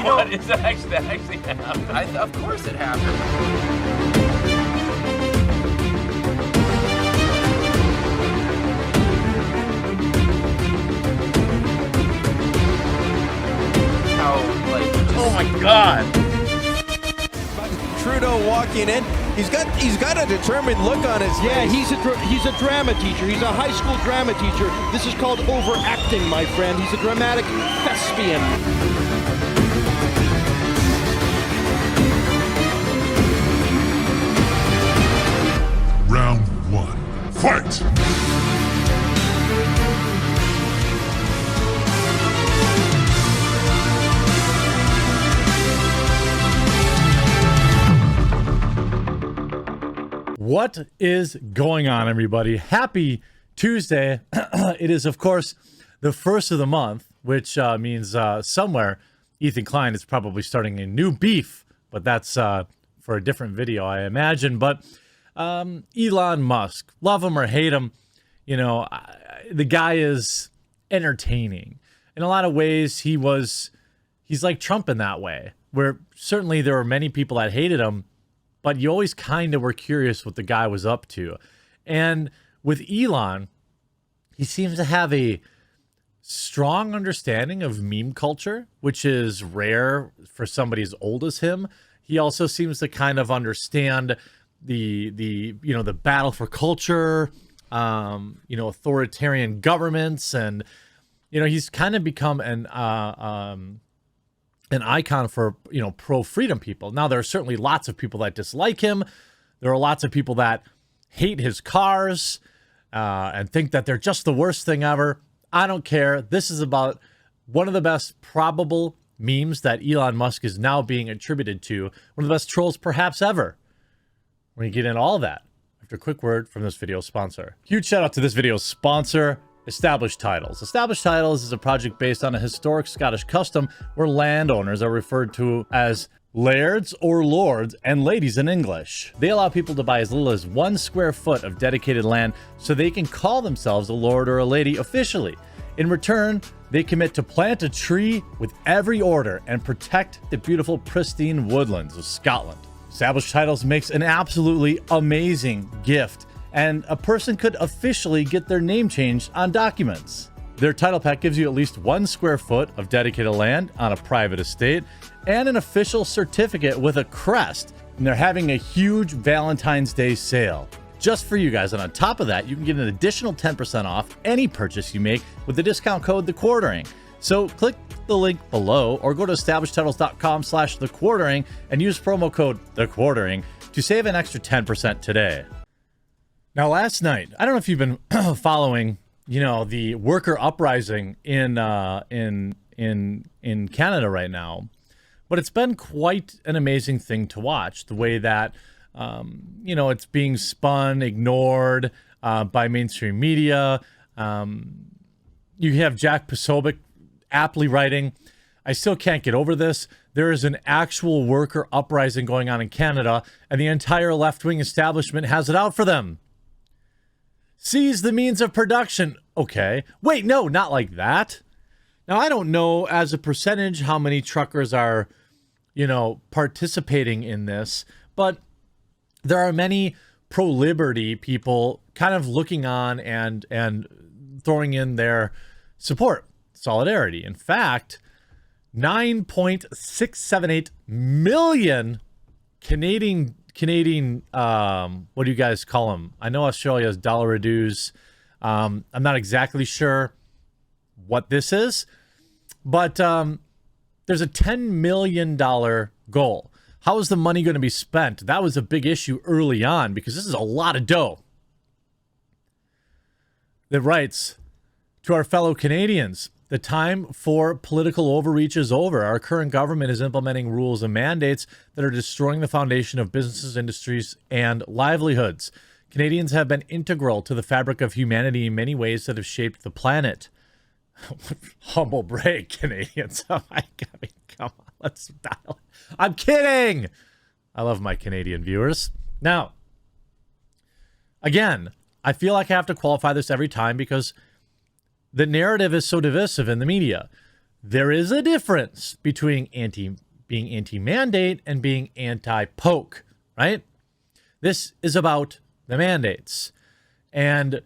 What is that actually happened? Of course it happened. Oh my God! Trudeau walking in. He's got a determined look on his face. Yeah, he's a drama teacher. He's a high school drama teacher. This is called overacting, my friend. He's a dramatic thespian. Round 1. Fight! What is going on, everybody? Happy Tuesday. It is, of course, the first of the month, which means somewhere Ethan Klein is probably starting a new beef, but that's for a different video, I imagine. But Elon Musk, love him or hate him, you know, the guy is entertaining. In a lot of ways, he's like Trump in that way, where certainly there were many people that hated him, but you always kind of were curious what the guy was up to. And with Elon, he seems to have a strong understanding of meme culture, which is rare for somebody as old as him. He also seems to kind of understand the battle for culture, authoritarian governments, and he's kind of become an icon for, pro-freedom people. Now, there are certainly lots of people that dislike him. There are lots of people that hate his cars and think that they're just the worst thing ever. I don't care. This is about one of the best probable memes that Elon Musk is now being attributed to. One of the best trolls perhaps ever. We're going to get into all of that after a quick word from this video's sponsor. Huge shout out to this video's sponsor, Established Titles. Established Titles is a project based on a historic Scottish custom where landowners are referred to as lairds or lords and ladies in English. They allow people to buy as little as 1 square foot of dedicated land so they can call themselves a lord or a lady officially. In return, they commit to plant a tree with every order and protect the beautiful, pristine woodlands of Scotland. Established Titles makes an absolutely amazing gift, and a person could officially get their name changed on documents. Their title pack gives you at least 1 square foot of dedicated land on a private estate and an official certificate with a crest. And they're having a huge Valentine's Day sale just for you guys. And on top of that, you can get an additional 10% off any purchase you make with the discount code TheQuartering. So click the link below or go to establishedtitles.com/thequartering and use promo code TheQuartering to save an extra 10% today. Now, last night, I don't know if you've been following, the worker uprising in Canada right now, but it's been quite an amazing thing to watch. The way that, it's being spun, ignored by mainstream media. You have Jack Posobiec aptly writing, "I still can't get over this. There is an actual worker uprising going on in Canada, and the entire left-wing establishment has it out for them. Seize the means of production." Okay. Wait, no, not like that. Now, I don't know as a percentage how many truckers are, participating in this, but there are many pro-liberty people kind of looking on and throwing in their support, solidarity. In fact, 9.678 million Canadian, what do you guys call them? I know Australia has dollar dues. I'm not exactly sure what this is, but there's a $10 million goal. How is the money going to be spent? That was a big issue early on because this is a lot of dough. That writes, "To our fellow Canadians, the time for political overreach is over. Our current government is implementing rules and mandates that are destroying the foundation of businesses, industries, and livelihoods. Canadians have been integral to the fabric of humanity in many ways that have shaped the planet." Humble brag, Canadians. Oh my God, come on, let's dial. I'm kidding. I love my Canadian viewers. Now, again, I feel like I have to qualify this every time because the narrative is so divisive in the media. there is a difference between being anti-mandate and being anti-poke, right? This is about the mandates. And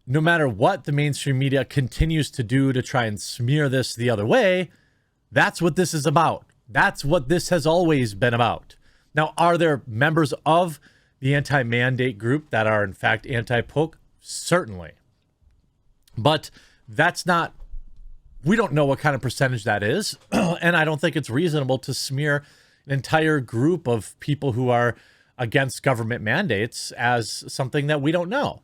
no matter what the mainstream media continues to do to try and smear this the other way, that's what this is about. That's what this has always been about. Now, are there members of the anti-mandate group that are in fact anti-poke? Certainly. But that's not, we don't know what kind of percentage that is. And I don't think it's reasonable to smear an entire group of people who are against government mandates as something that we don't know.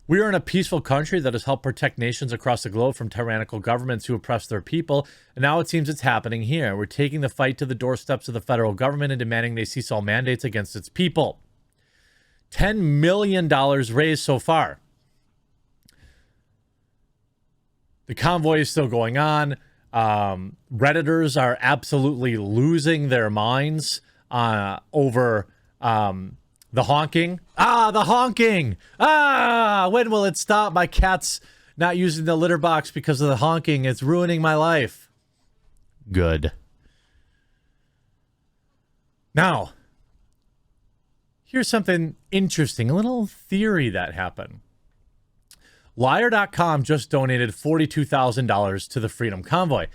We are in a peaceful country that has helped protect nations across the globe from tyrannical governments who oppress their people. And now it seems it's happening here. We're taking the fight to the doorsteps of the federal government and demanding they cease all mandates against its people. $10 million raised so far. The convoy is still going on. Redditors are absolutely losing their minds over the honking. The honking. When will it stop? My cat's not using the litter box because of the honking. It's ruining my life. Good. Now, here's something interesting, a little theory that happened. Liar.com just donated $42,000 to the Freedom Convoy.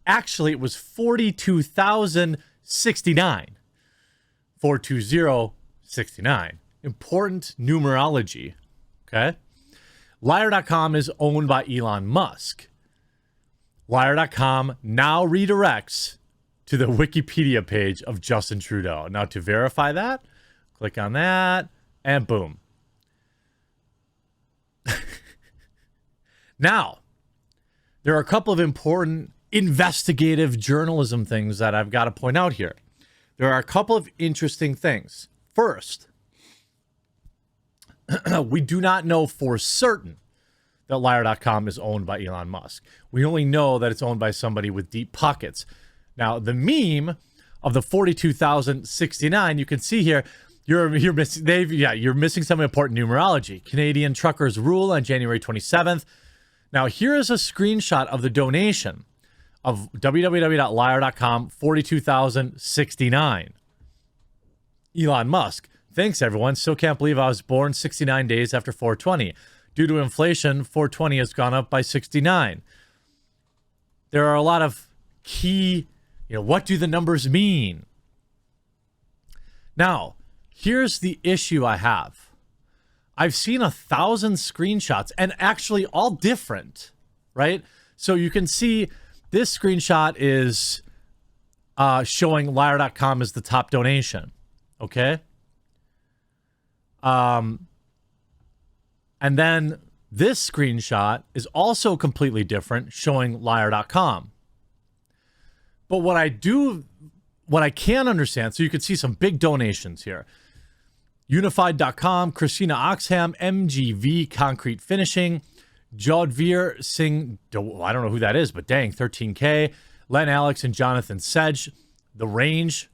Actually, it was $42,069. 42069. Important numerology. Okay? Liar.com is owned by Elon Musk. Liar.com now redirects to the Wikipedia page of Justin Trudeau. Now, to verify that, click on that, and boom. Now, there are a couple of important investigative journalism things that I've got to point out here. There are a couple of interesting things. First, we do not know for certain that Liar.com is owned by Elon Musk. We only know that it's owned by somebody with deep pockets. Now, the meme of the 42,069, you can see here, you're missing, you're missing some important numerology. Canadian truckers rule on January 27th. Now, here is a screenshot of the donation of www.liar.com, 42,069. Elon Musk. Thanks, everyone. Still can't believe I was born 69 days after 420. Due to inflation, 420 has gone up by 69. There are a lot of key, what do the numbers mean? Now, here's the issue I have. I've seen 1,000 screenshots and actually all different, right? So you can see this screenshot is showing Liar.com as the top donation, okay? And then this screenshot is also completely different, showing Liar.com. But what I can understand, so you can see some big donations here. Unified.com, Christina Oxham, MGV Concrete Finishing, Jodhveer Singh, I don't know who that is, but dang, 13K. Len Alex and Jonathan Sedge, The Range,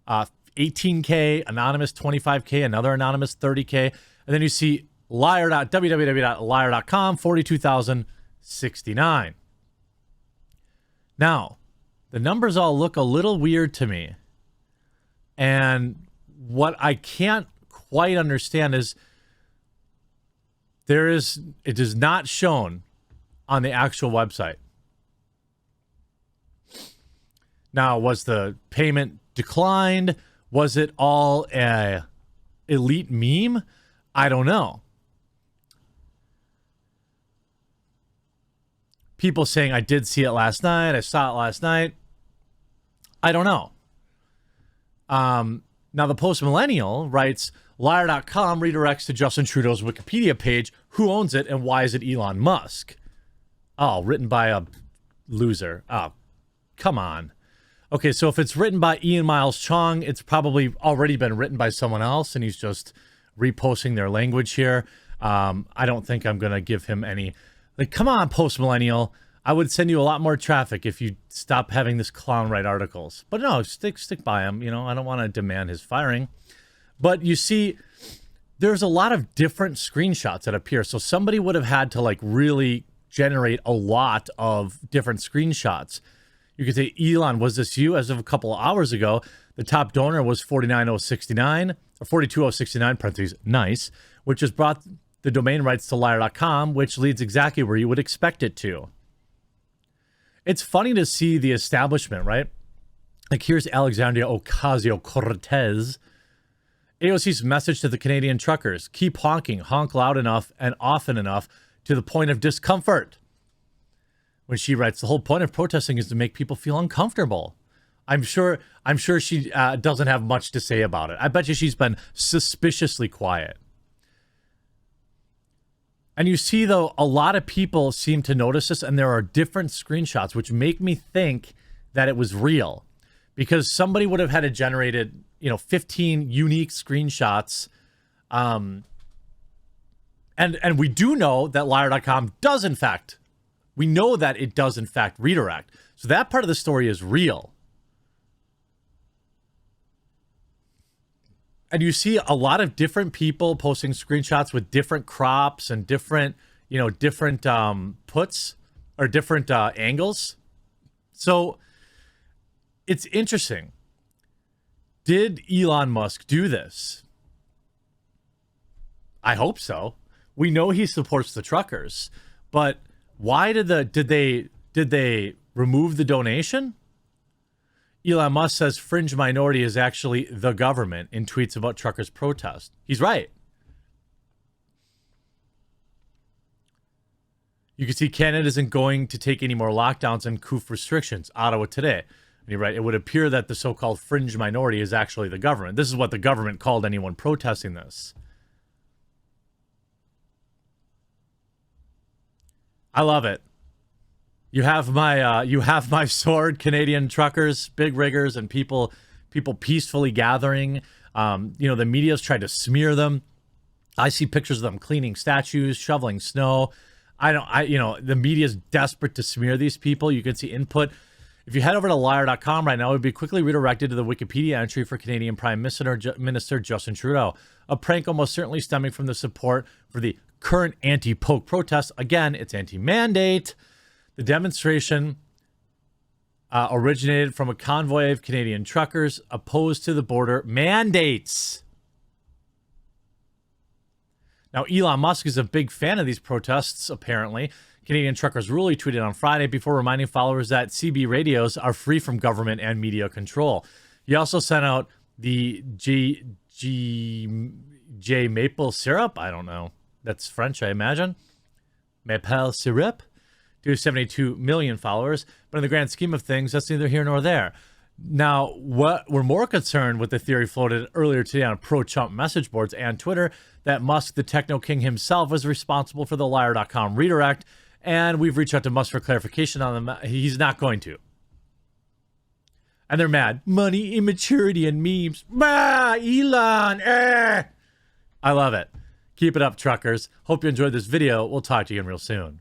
18K, Anonymous 25K, another Anonymous 30K. And then you see www.liar.com, 42,069. Now, the numbers all look a little weird to me. And what I can't quite understand is it is not shown on the actual website. Now, was the payment declined? Was it all a elite meme? I don't know. People saying I did see it last night. I saw it last night. I don't know. Now, the Post-Millennial writes, Liar.com redirects to Justin Trudeau's Wikipedia page. Who owns it and why is it Elon Musk? Oh, written by a loser. Oh, come on. Okay, so if it's written by Ian Miles Chong, it's probably already been written by someone else, and he's just reposting their language here. I don't think I'm going to give him any... Like, come on, Post-Millennial. I would send you a lot more traffic if you stop having this clown write articles. But no, stick by him. I don't want to demand his firing. But you see, there's a lot of different screenshots that appear. So somebody would have had to, like, really generate a lot of different screenshots. You could say, Elon, was this you? As of a couple of hours ago, the top donor was 49069, or 42069, parentheses, nice, which has brought the domain rights to liar.com, which leads exactly where you would expect it to. It's funny to see the establishment, right? Like, here's Alexandria Ocasio-Cortez. AOC's message to the Canadian truckers: keep honking, honk loud enough and often enough to the point of discomfort. When she writes, the whole point of protesting is to make people feel uncomfortable. I'm sure she doesn't have much to say about it. I bet you she's been suspiciously quiet. And you see, though, a lot of people seem to notice this, and there are different screenshots, which make me think that it was real, because somebody would have had it generated, 15 unique screenshots. And we do know that liar.com does, in fact, we know that it does, in fact, redirect. So that part of the story is real. And you see a lot of different people posting screenshots with different crops and different puts or different angles. So it's interesting. Did Elon Musk do this? I hope so. We know he supports the truckers, but why did they remove the donation? Elon Musk says fringe minority is actually the government in tweets about truckers' protest. He's right. You can see Canada isn't going to take any more lockdowns and COOF restrictions. Ottawa Today. And you're right. It would appear that the so-called fringe minority is actually the government. This is what the government called anyone protesting this. I love it. You have my sword, Canadian truckers, big riggers, and people peacefully gathering. The media's tried to smear them. I see pictures of them cleaning statues, shoveling snow. The media's desperate to smear these people. You can see input. If you head over to liar.com right now, it would be quickly redirected to the Wikipedia entry for Canadian Prime Minister Justin Trudeau. A prank almost certainly stemming from the support for the current anti-poke protests. Again, it's anti-mandate. The demonstration originated from a convoy of Canadian truckers opposed to the border mandates. Now, Elon Musk is a big fan of these protests, apparently. Canadian truckers really tweeted on Friday before reminding followers that CB radios are free from government and media control. He also sent out the J maple syrup. I don't know. That's French, I imagine. Maple syrup. To 72 million followers, but in the grand scheme of things, that's neither here nor there. Now, what we're more concerned with the theory floated earlier today on pro-Trump message boards and Twitter that Musk, the techno king himself, was responsible for the liar.com redirect, and we've reached out to Musk for clarification on them. He's not going to. And they're mad. Money, immaturity, and memes. Bah, Elon. I love it. Keep it up, truckers. Hope you enjoyed this video. We'll talk to you again real soon.